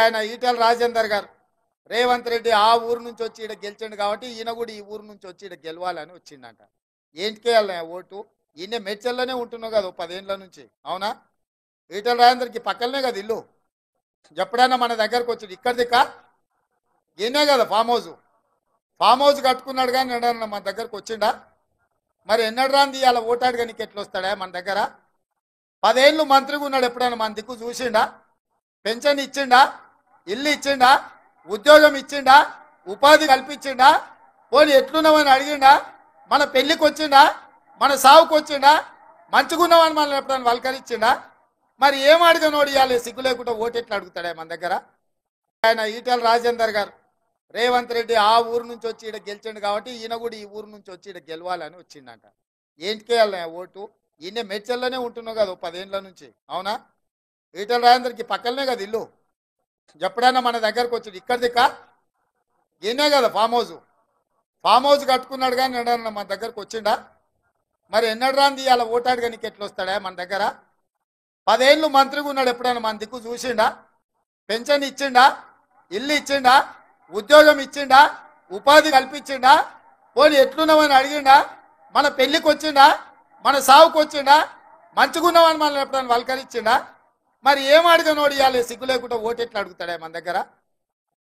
ఆయన ఈటెల రాజేందర్ గారు రేవంత్ రెడ్డి ఆ ఊరు నుంచి వచ్చి ఇక్కడ గెలిచిండు కాబట్టి ఈయన కూడా ఈ ఊరు నుంచి వచ్చి ఇక్కడ గెలవాలని వచ్చిండంట. ఏంటికేయాలి ఓటు? ఈయన మెడ్చల్లోనే ఉంటున్నావు కదా 10 ఏళ్ళ నుంచి, అవునా? ఈటెల రాజేందర్కి పక్కనే కదా ఇల్లు. ఎప్పుడైనా మన దగ్గరకు వచ్చి ఇక్కడ దిక్క ఈయనే కదా ఫామ్ హౌస్ కట్టుకున్నాడు కానీ ఎన్నడన్నా మన దగ్గరకు వచ్చిండా? మరి ఎన్నడు రాంది అలా ఓటాడు కానీ ఎట్లా వస్తాడా మన దగ్గర? 10 ఏళ్ళు మంత్రిగా ఉన్నాడు, ఎప్పుడైనా మన దిక్కు చూసిండా? పెన్షన్ ఇచ్చిండా? ఇల్లు ఇచ్చిండా? ఉద్యోగం ఇచ్చిండా? ఉపాధి కల్పించిండా? పోనీ ఎట్లున్నామని అడిగిండా? మన పెళ్లికి వచ్చిండా? మన సావుకు వచ్చిండా? మంచుకున్నామని మనల్ని ఎప్పుడైనా వల్కరించిండా? మరి ఏం అడగనోడు ఇవ్వాలి సిగ్గు లేకుండా ఓటు ఎట్లా అడుగుతాడే మన దగ్గర? ఆయన ఈటెల రాజేందర్ గారు రేవంత్ రెడ్డి ఆ ఊరు నుంచి వచ్చి ఇక్కడ గెలిచిండు కాబట్టి ఈయన కూడా ఈ ఊరు నుంచి వచ్చి ఇక్కడ గెలవాలని వచ్చిండంట. ఏంటికేయాలి ఓటు? ఈయన మెడ్చల్లోనే ఉంటున్నావు కదా 10 ఏళ్ళ నుంచి, అవునా? ఈటెల రాజేందర్కి పక్కనే కదా ఇల్లు. ఎప్పుడైనా మన దగ్గరకు వచ్చి ఇక్కడ దిక్క ఈయనే కదా ఫామ్ హౌస్ కట్టుకున్నాడు కానీ ఎన్నడన్నా మన దగ్గరకు వచ్చిండా? మరి ఎన్నడు రాంది అలా ఓటాడు కానీ ఎట్లా వస్తాడా మన దగ్గర? 10 ఏళ్ళు మంత్రిగా ఉన్నాడు, ఎప్పుడైనా మన దిక్కు చూసిండా? పెన్షన్ ఇచ్చిండా? ఇల్లు ఇచ్చిండా? ఉద్యోగం ఇచ్చిండా? ఉపాధి కల్పించిండా? పోనీ ఎట్లున్నామని అడిగిండా? మన పెళ్లికి వచ్చిండా? మన సావుకు వచ్చిండా? మంచుకున్నామని మనల్ని ఎప్పుడైనా వల్కరించిండా? మరి ఏం అడగనోడు ఇవ్వాలి సిగ్గు లేకుండా ఓటు ఎట్లా అడుగుతాడే మన దగ్గర?